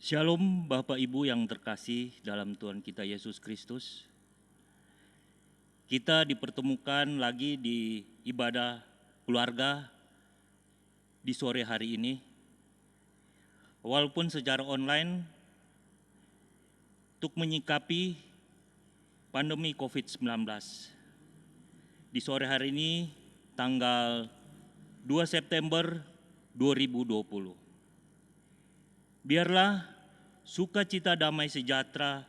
Shalom Bapak Ibu yang terkasih dalam Tuhan kita Yesus Kristus. Kita dipertemukan lagi di ibadah keluarga di sore hari ini. Walaupun secara online untuk menyikapi pandemi COVID-19. Di sore hari ini tanggal 2 September 2020. Biarlah sukacita damai sejahtera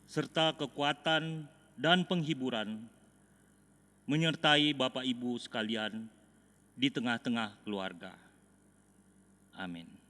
serta kekuatan dan penghiburan menyertai Bapak Ibu sekalian di tengah-tengah keluarga. Amin.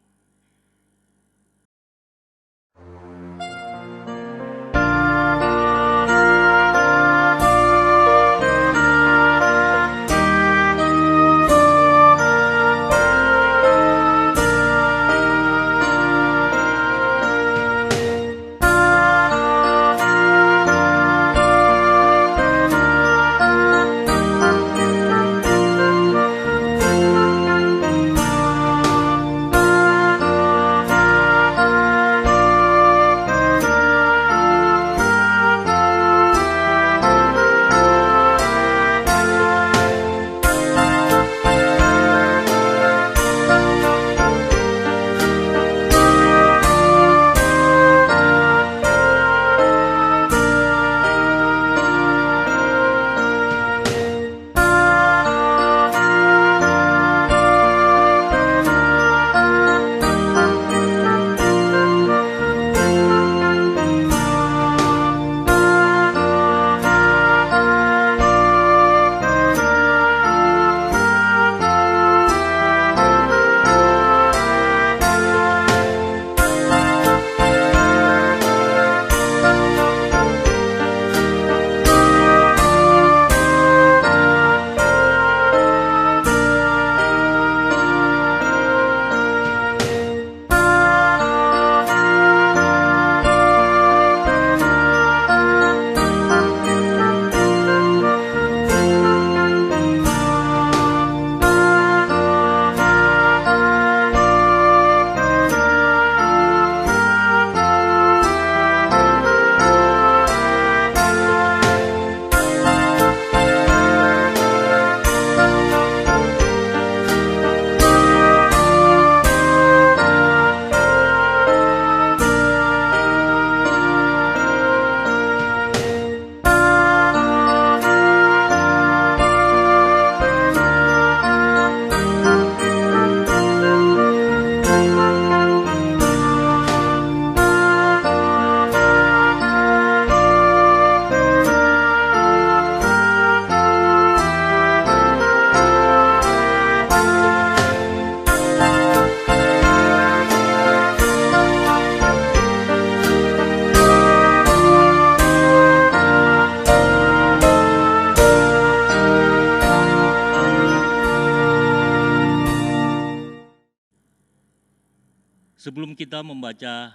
Sebelum kita membaca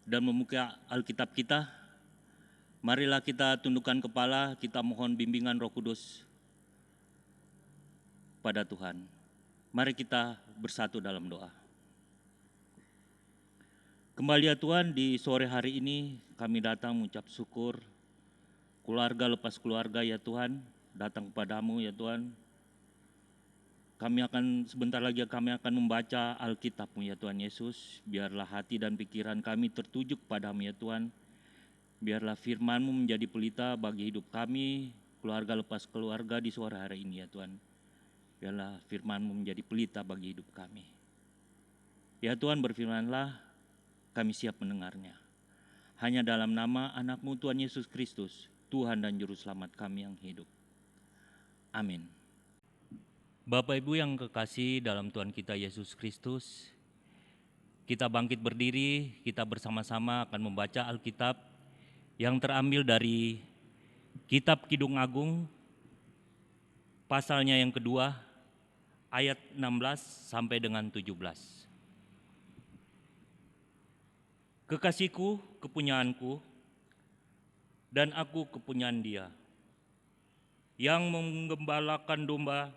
dan membuka Alkitab kita, marilah kita tundukkan kepala, kita mohon bimbingan Roh Kudus pada Tuhan. Mari kita bersatu dalam doa. Kembali ya Tuhan, di sore hari ini kami datang mengucap syukur, keluarga lepas keluarga ya Tuhan, datang kepadamu ya Tuhan. Sebentar lagi kami akan membaca Alkitab-Mu ya Tuhan Yesus. Biarlah hati dan pikiran kami tertuju kepadamu ya Tuhan. Biarlah firman-Mu menjadi pelita bagi hidup kami, keluarga lepas keluarga di sore hari ini ya Tuhan. Biarlah firman-Mu menjadi pelita bagi hidup kami. Ya Tuhan, berfirmanlah, kami siap mendengarnya. Hanya dalam nama anak-Mu Tuhan Yesus Kristus, Tuhan dan Juru Selamat kami yang hidup. Amin. Bapak Ibu yang kekasih dalam Tuhan kita Yesus Kristus, kita bangkit berdiri, kita bersama-sama akan membaca Alkitab yang terambil dari Kitab Kidung Agung, pasalnya yang kedua, ayat 16 sampai dengan 17. Kekasihku, kepunyaanku, dan aku kepunyaan Dia, yang menggembalakan domba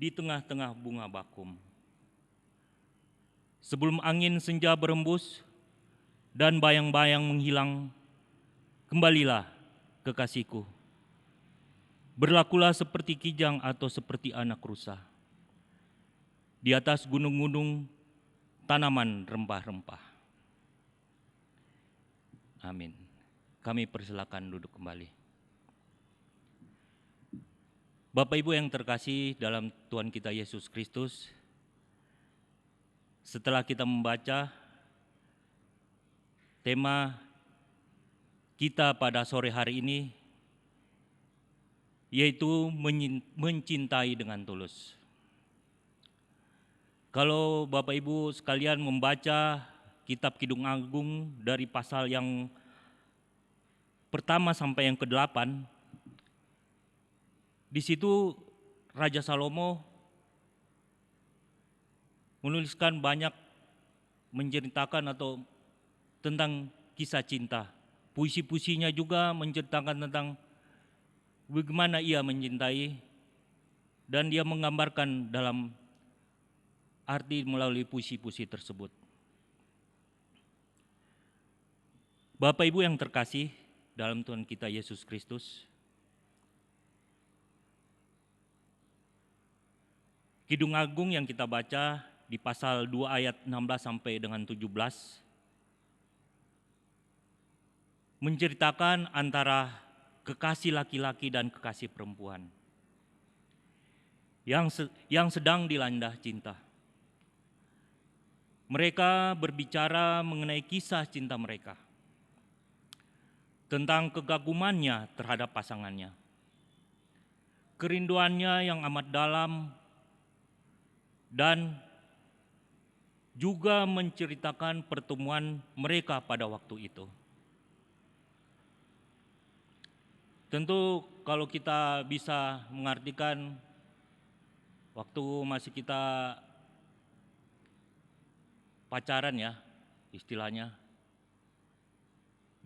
di tengah-tengah bunga bakum. Sebelum angin senja berembus, dan bayang-bayang menghilang, kembalilah kekasihku. Berlakulah seperti kijang atau seperti anak rusa. Di atas gunung-gunung, tanaman rempah-rempah. Amin. Kami persilakan duduk kembali. Bapak Ibu yang terkasih dalam Tuhan kita Yesus Kristus, setelah kita membaca tema kita pada sore hari ini, yaitu mencintai dengan tulus. Kalau Bapak Ibu sekalian membaca kitab Kidung Agung dari pasal yang pertama sampai yang ke-8, di situ Raja Salomo menuliskan banyak menceritakan atau tentang kisah cinta. Puisi-puisinya juga menceritakan tentang bagaimana ia mencintai, dan dia menggambarkan dalam arti melalui puisi-puisi tersebut. Bapak Ibu yang terkasih dalam Tuhan kita Yesus Kristus, Kidung Agung yang kita baca di pasal 2 ayat 16 sampai dengan 17 menceritakan antara kekasih laki-laki dan kekasih perempuan yang sedang dilanda cinta. Mereka berbicara mengenai kisah cinta mereka, tentang kegagumannya terhadap pasangannya, kerinduannya yang amat dalam, dan juga menceritakan pertemuan mereka pada waktu itu. Tentu kalau kita bisa mengartikan waktu masih kita pacaran ya istilahnya,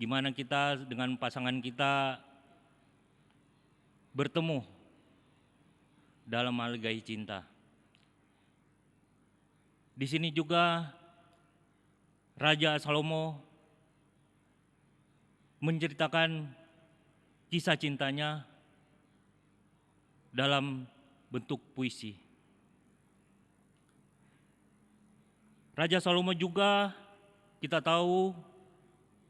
gimana kita dengan pasangan kita bertemu dalam algai cinta. Di sini juga Raja Salomo menceritakan kisah cintanya dalam bentuk puisi. Raja Salomo juga kita tahu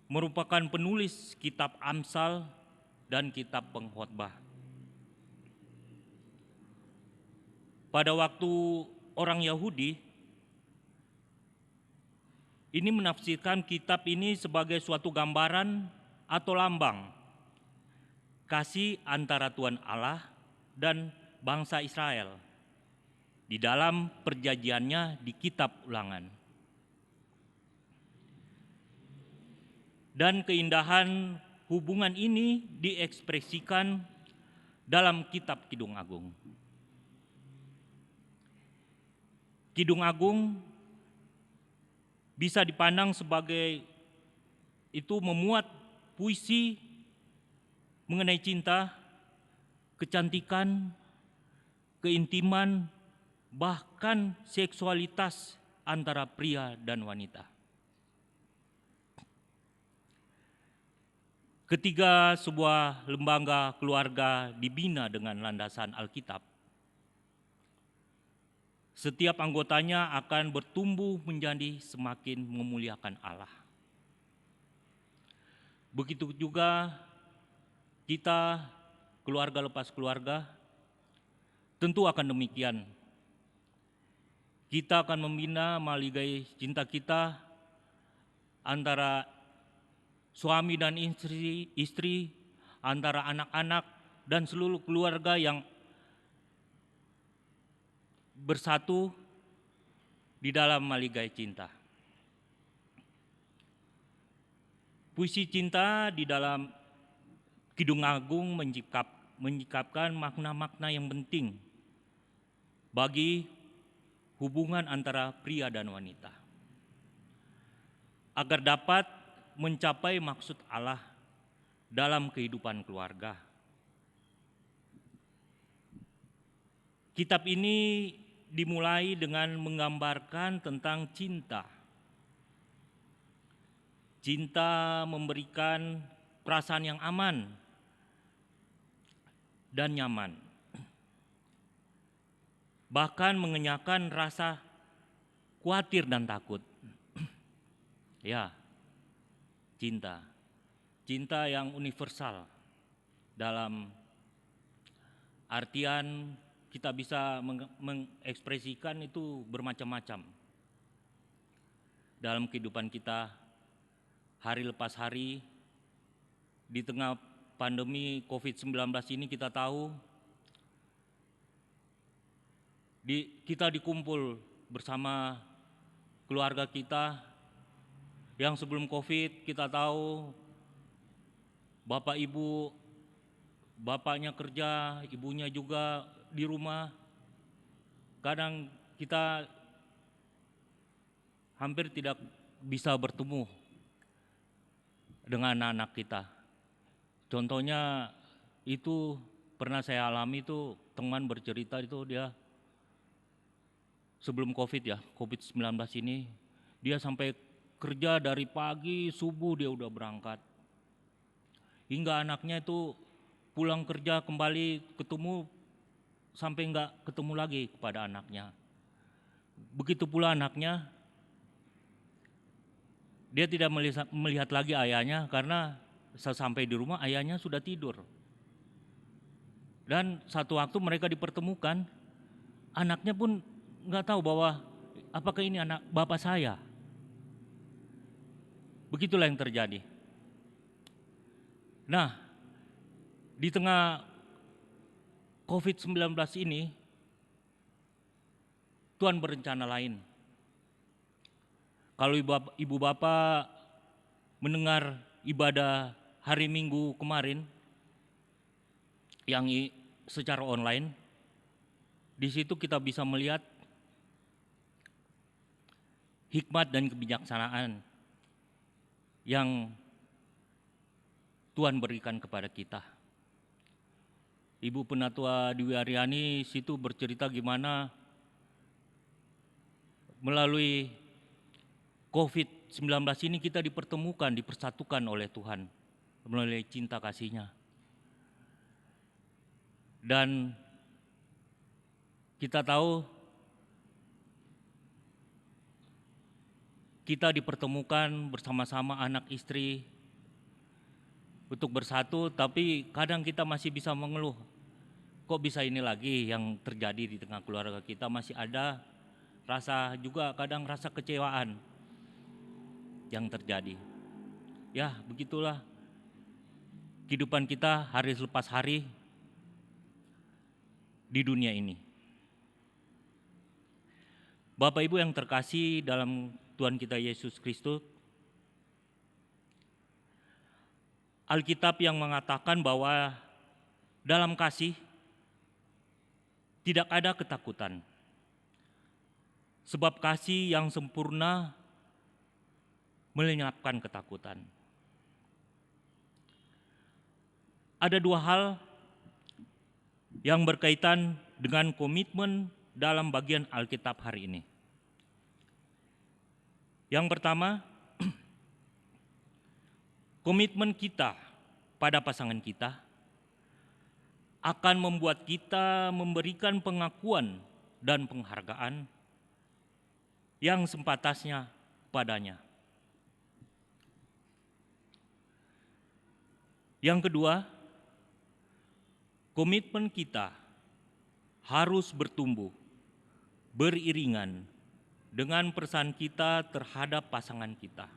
merupakan penulis kitab Amsal dan kitab Pengkhotbah. Pada waktu orang Yahudi ini menafsirkan kitab ini sebagai suatu gambaran atau lambang kasih antara Tuhan Allah dan bangsa Israel di dalam perjanjiannya di kitab Ulangan. Dan keindahan hubungan ini diekspresikan dalam kitab Kidung Agung. Kidung Agung bisa dipandang sebagai itu memuat puisi mengenai cinta, kecantikan, keintiman, bahkan seksualitas antara pria dan wanita. Ketika sebuah lembaga keluarga dibina dengan landasan Alkitab, setiap anggotanya akan bertumbuh menjadi semakin memuliakan Allah. Begitu juga kita, keluarga lepas keluarga, tentu akan demikian. Kita akan membina maligai cinta kita antara suami dan istri, antara anak-anak dan seluruh keluarga yang bersatu di dalam maligai cinta. Puisi cinta di dalam Kidung Agung menyikapkan makna-makna yang penting bagi hubungan antara pria dan wanita, agar dapat mencapai maksud Allah dalam kehidupan keluarga. Kitab ini dimulai dengan menggambarkan tentang cinta. Cinta memberikan perasaan yang aman dan nyaman, bahkan mengenyahkan rasa khawatir dan takut. Ya, cinta yang universal dalam artian kita bisa mengekspresikan itu bermacam-macam dalam kehidupan kita hari lepas hari. Di tengah pandemi COVID-19 ini kita tahu kita dikumpul bersama keluarga kita yang sebelum COVID kita tahu bapak ibu, bapaknya kerja, ibunya juga di rumah. Kadang kita hampir tidak bisa bertemu dengan anak-anak kita. Contohnya itu pernah saya alami, itu teman bercerita, itu dia sebelum COVID-19 ini, dia sampai kerja dari pagi, subuh dia udah berangkat. Hingga anaknya itu pulang kerja kembali ketemu, sampai enggak ketemu lagi kepada anaknya. Begitu pula anaknya, dia tidak melihat lagi ayahnya karena sesampai di rumah ayahnya sudah tidur. Dan satu waktu mereka dipertemukan, anaknya pun nggak tahu bahwa apakah ini anak bapak saya. Begitulah yang terjadi. Nah, di tengah COVID-19 ini, Tuhan berencana lain. Kalau ibu bapak mendengar ibadah hari Minggu kemarin yang secara online, di situ kita bisa melihat hikmat dan kebijaksanaan yang Tuhan berikan kepada kita. Ibu Penatua Dwi Aryani situ bercerita gimana melalui COVID-19 ini kita dipertemukan, dipersatukan oleh Tuhan melalui cinta kasih-Nya. Dan kita tahu kita dipertemukan bersama-sama anak istri untuk bersatu, tapi kadang kita masih bisa mengeluh. Kok bisa ini lagi yang terjadi di tengah keluarga kita? Masih ada rasa juga, kadang rasa kecewaan yang terjadi. Ya, begitulah kehidupan kita hari lepas hari di dunia ini. Bapak Ibu yang terkasih dalam Tuhan kita Yesus Kristus, Alkitab yang mengatakan bahwa dalam kasih tidak ada ketakutan. Sebab kasih yang sempurna melenyapkan ketakutan. Ada dua hal yang berkaitan dengan komitmen dalam bagian Alkitab hari ini. Yang pertama, komitmen kita pada pasangan kita akan membuat kita memberikan pengakuan dan penghargaan yang sepantasnya padanya. Yang kedua, komitmen kita harus bertumbuh beriringan dengan perasaan kita terhadap pasangan kita.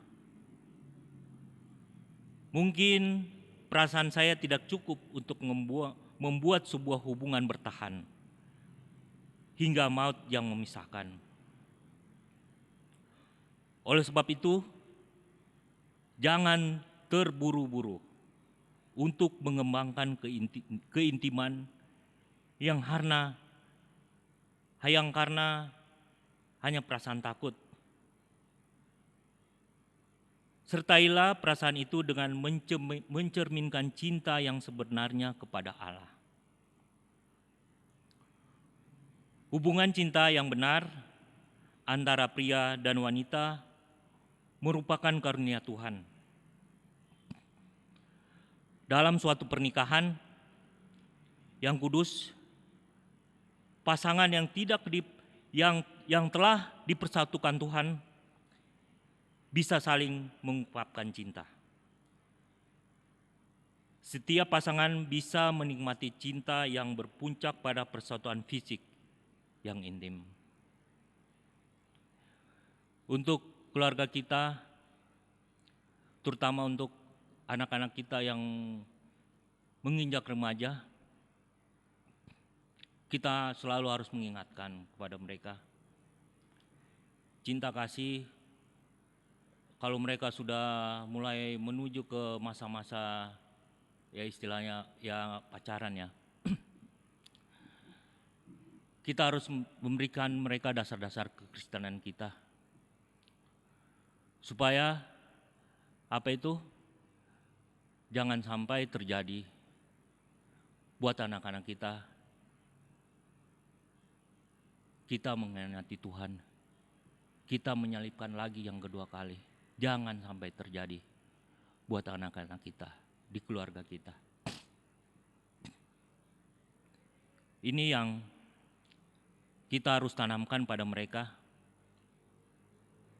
Mungkin perasaan saya tidak cukup untuk membuat sebuah hubungan bertahan hingga maut yang memisahkan. Oleh sebab itu, jangan terburu-buru untuk mengembangkan keintiman yang karena hanya perasaan takut. Sertailah perasaan itu dengan mencerminkan cinta yang sebenarnya kepada Allah. Hubungan cinta yang benar antara pria dan wanita merupakan karunia Tuhan dalam suatu pernikahan yang kudus, pasangan yang yang telah dipersatukan Tuhan bisa saling mengungkapkan cinta. Setiap pasangan bisa menikmati cinta yang berpuncak pada persatuan fisik yang intim. Untuk keluarga kita, terutama untuk anak-anak kita yang menginjak remaja, kita selalu harus mengingatkan kepada mereka. Cinta kasih, kalau mereka sudah mulai menuju ke masa-masa ya istilahnya ya pacaran ya, kita harus memberikan mereka dasar-dasar kekristenan kita. Supaya apa itu? Jangan sampai terjadi buat anak-anak kita mengkhianati Tuhan, kita menyalibkan lagi yang kedua kali. Jangan sampai terjadi buat anak-anak kita, di keluarga kita. Ini yang kita harus tanamkan pada mereka,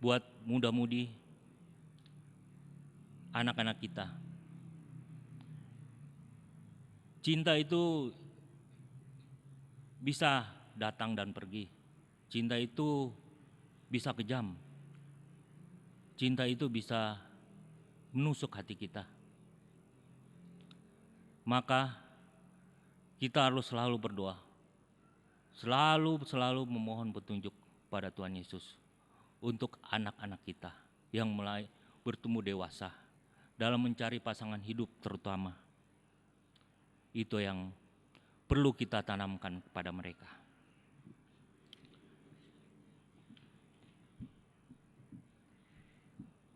buat muda-mudi anak-anak kita. Cinta itu bisa datang dan pergi. Cinta itu bisa kejam. Cinta itu bisa menusuk hati kita. Maka kita harus selalu berdoa. Selalu memohon petunjuk pada Tuhan Yesus untuk anak-anak kita yang mulai bertumbuh dewasa dalam mencari pasangan hidup terutama. Itu yang perlu kita tanamkan kepada mereka.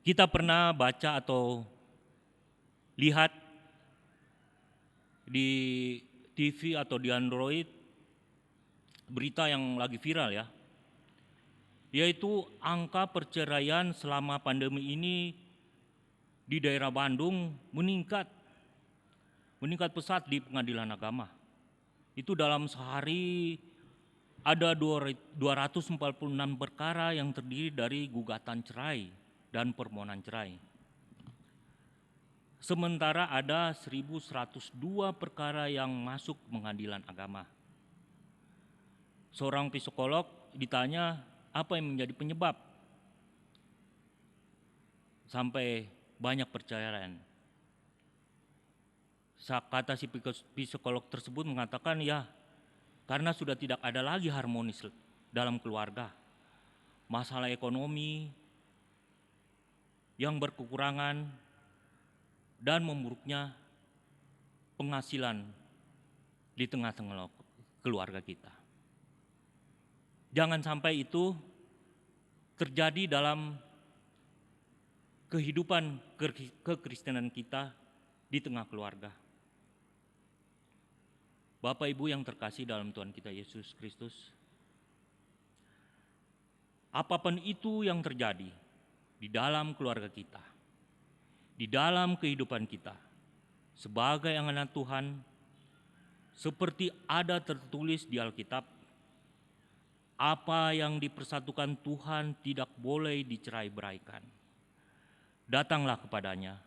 Kita pernah baca atau lihat di TV atau di Android berita yang lagi viral ya, yaitu angka perceraian selama pandemi ini di daerah Bandung meningkat pesat di pengadilan agama. Itu dalam sehari ada 246 perkara yang terdiri dari gugatan cerai dan permohonan cerai. Sementara ada 1.102 perkara yang masuk pengadilan agama. Seorang psikolog ditanya apa yang menjadi penyebab sampai banyak perceraian. Kata si psikolog tersebut mengatakan ya karena sudah tidak ada lagi harmonis dalam keluarga. Masalah ekonomi yang berkekurangan dan memburuknya penghasilan di tengah-tengah keluarga kita. Jangan sampai itu terjadi dalam kehidupan kekristenan kita di tengah keluarga. Bapak Ibu yang terkasih dalam Tuhan kita Yesus Kristus, apapun itu yang terjadi di dalam keluarga kita, di dalam kehidupan kita, sebagai anak Tuhan, seperti ada tertulis di Alkitab, apa yang dipersatukan Tuhan tidak boleh dicerai-beraikan. Datanglah kepadanya,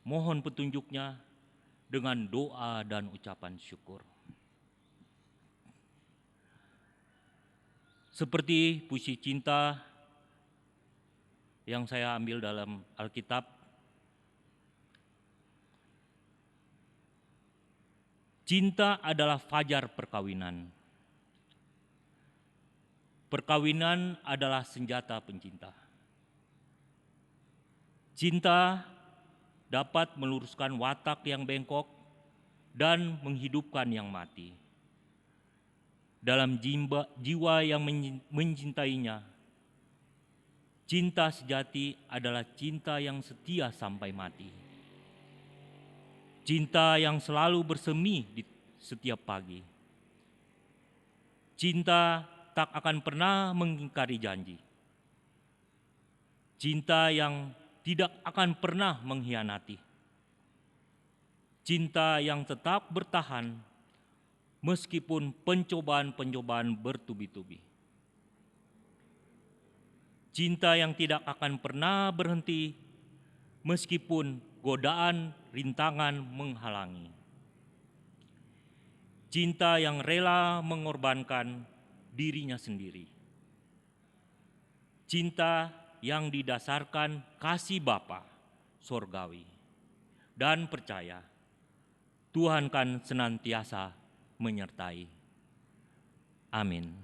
mohon petunjuknya dengan doa dan ucapan syukur. Seperti puisi cinta yang saya ambil dalam Alkitab, cinta adalah fajar perkawinan. Perkawinan adalah senjata pencinta. Cinta dapat meluruskan watak yang bengkok dan menghidupkan yang mati. Dalam jiwa yang mencintainya, cinta sejati adalah cinta yang setia sampai mati. Cinta yang selalu bersemi di setiap pagi. Cinta tak akan pernah mengingkari janji. Cinta yang tidak akan pernah mengkhianati. cinta yang tetap bertahan meskipun pencobaan-pencobaan bertubi-tubi. Cinta yang tidak akan pernah berhenti meskipun godaan rintangan menghalangi. Cinta yang rela mengorbankan dirinya sendiri. Cinta yang didasarkan kasih Bapa sorgawi. Dan percaya Tuhan kan senantiasa menyertai. Amin.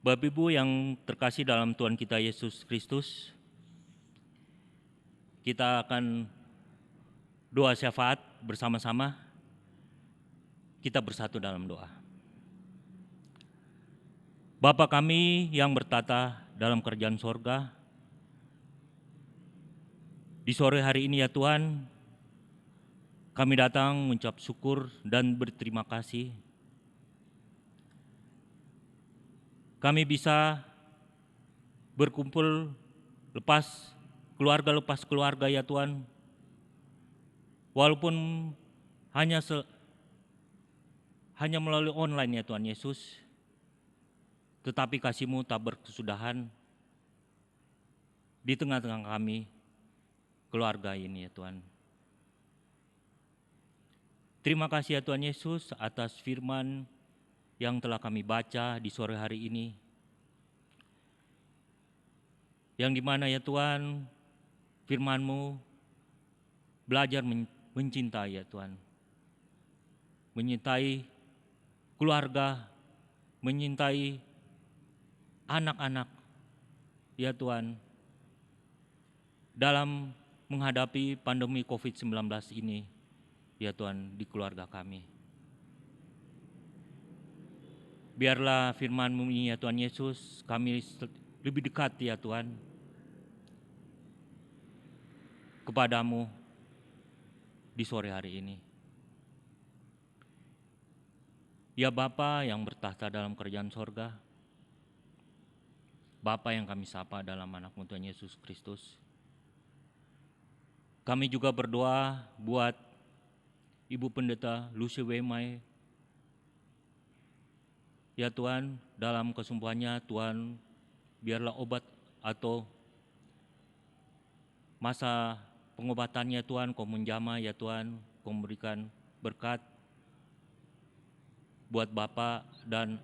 Bapak Ibu yang terkasih dalam Tuhan kita Yesus Kristus, kita akan doa syafaat bersama-sama. Kita bersatu dalam doa. Bapa kami yang bertata dalam kerajaan sorga, di sore hari ini ya Tuhan, kami datang mengucap syukur dan berterima kasih. Kami bisa berkumpul lepas keluarga ya Tuhan, walaupun hanya melalui online ya Tuhan Yesus, tetapi kasih-Mu tak berkesudahan di tengah-tengah kami, keluarga ini ya Tuhan. Terima kasih ya Tuhan Yesus atas firman yang telah kami baca di sore hari ini. Yang dimana ya Tuhan, firman-Mu belajar mencintai ya Tuhan. Menyintai keluarga, menyintai anak-anak ya Tuhan. Dalam menghadapi pandemi COVID-19 ini ya Tuhan di keluarga kami. Biarlah firman-Mu ini ya Tuhan Yesus, kami lebih dekat ya Tuhan kepadamu di sore hari ini. Ya Bapa yang bertahta dalam kerajaan sorga, Bapa yang kami sapa dalam anak-Mu Tuhan Yesus Kristus, kami juga berdoa buat Ibu Pendeta Lucy Wemai. Ya Tuhan, dalam kesembuhannya Tuhan, biarlah obat atau masa pengobatannya Tuhan, Kau menjamah ya Tuhan, Kau memberikan berkat buat Bapak dan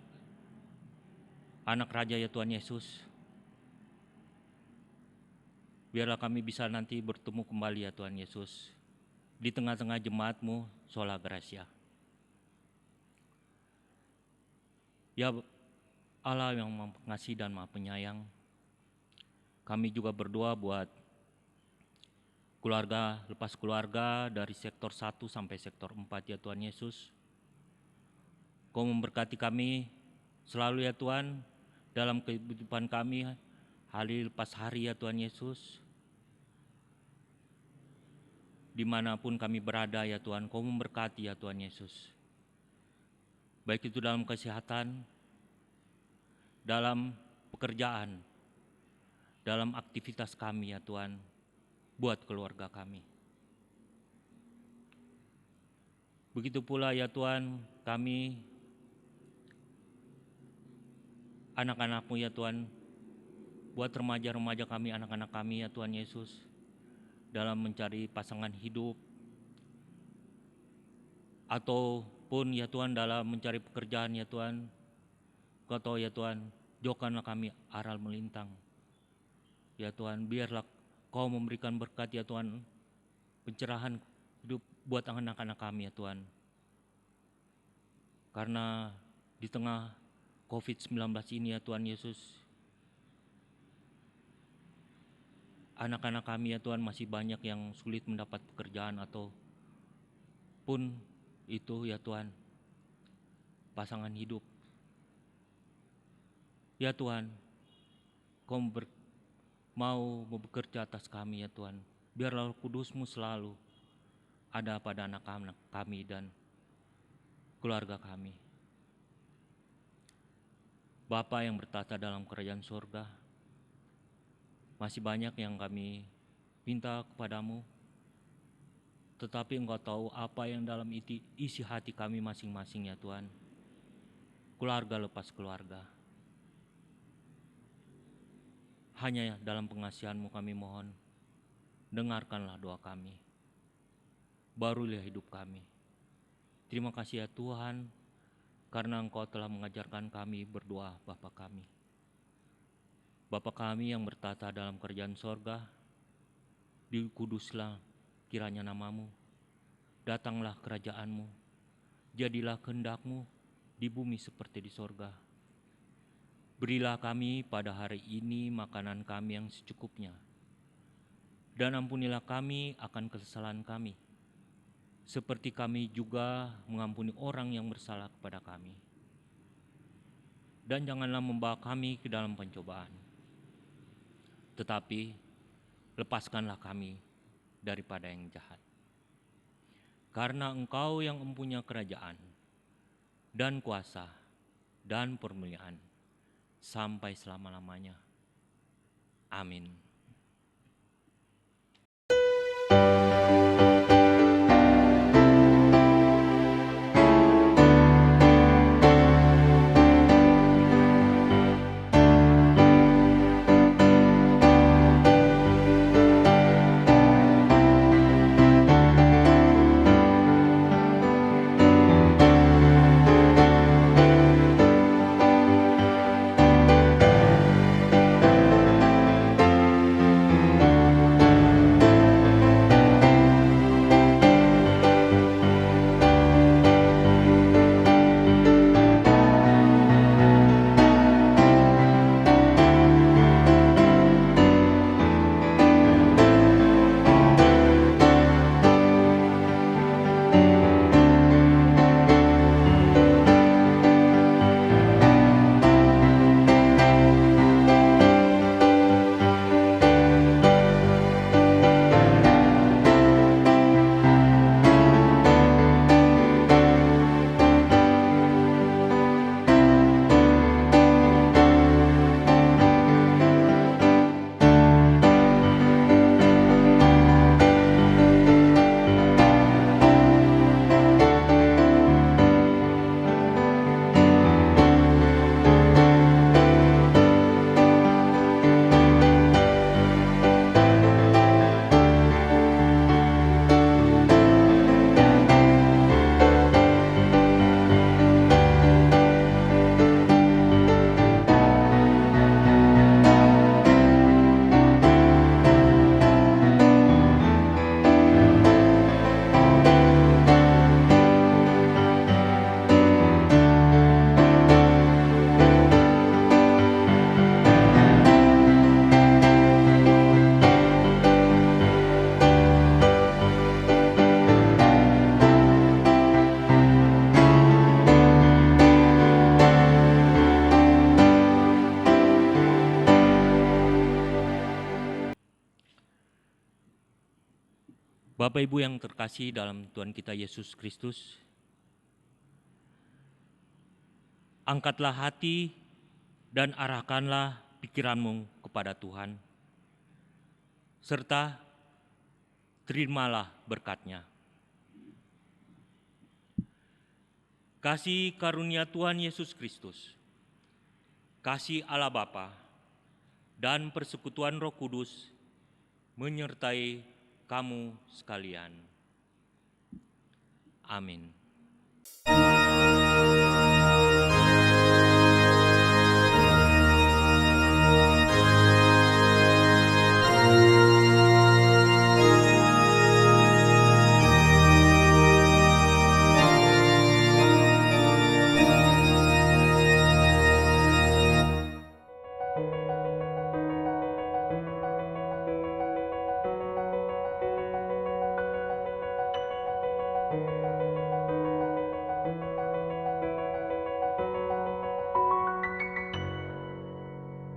anak Raja ya Tuhan Yesus. Biarlah kami bisa nanti bertemu kembali ya Tuhan Yesus di tengah-tengah jemaat-Mu Sola Gracia. Ya Allah yang mengasihi dan Maha Penyayang, kami juga berdoa buat keluarga, lepas keluarga dari sektor 1 sampai sektor 4 ya Tuhan Yesus. Kau memberkati kami selalu ya Tuhan dalam kehidupan kami hari lepas hari ya Tuhan Yesus. Dimanapun kami berada ya Tuhan, Kau memberkati ya Tuhan Yesus. Baik itu dalam kesehatan, dalam pekerjaan, dalam aktivitas kami ya Tuhan, buat keluarga kami. Begitu pula ya Tuhan, kami anak-anak-Mu ya Tuhan, buat remaja-remaja kami, anak-anak kami ya Tuhan Yesus, dalam mencari pasangan hidup, ataupun ya Tuhan dalam mencari pekerjaan ya Tuhan. Kau tahu ya Tuhan, jauhkanlah kami aral melintang. Ya Tuhan, biarlah Kau memberikan berkat ya Tuhan, pencerahan hidup buat anak-anak kami ya Tuhan. Karena di tengah COVID-19 ini ya Tuhan Yesus, anak-anak kami ya Tuhan masih banyak yang sulit mendapat pekerjaan ataupun itu ya Tuhan, pasangan hidup. Ya Tuhan, Kau mau bekerja atas kami ya Tuhan. Biarlah Kudus-Mu selalu ada pada anak-anak kami dan keluarga kami. Bapa yang bertata dalam kerajaan surga, masih banyak yang kami minta kepadamu. Tetapi Engkau tahu apa yang dalam isi hati kami masing-masing ya Tuhan. Keluarga lepas keluarga. Hanya dalam pengasihan-Mu kami mohon, dengarkanlah doa kami. Barulah hidup kami. Terima kasih ya Tuhan, karena Engkau telah mengajarkan kami berdoa Bapa kami. Bapa kami yang bertata dalam kerajaan sorga, dikuduslah kiranya nama-Mu, datanglah kerajaan-Mu, jadilah kehendak-Mu di bumi seperti di sorga. Berilah kami pada hari ini makanan kami yang secukupnya, dan ampunilah kami akan kesalahan kami, seperti kami juga mengampuni orang yang bersalah kepada kami. Dan janganlah membawa kami ke dalam pencobaan, tetapi lepaskanlah kami daripada yang jahat. Karena Engkau yang mempunyai kerajaan dan kuasa dan permuliaan sampai selama-lamanya. Amin. Bapak Ibu yang terkasih dalam Tuhan kita Yesus Kristus, angkatlah hati dan arahkanlah pikiranmu kepada Tuhan, serta terimalah berkat-Nya. Kasih karunia Tuhan Yesus Kristus, kasih Allah Bapa, dan persekutuan Roh Kudus menyertai kamu sekalian. Amin.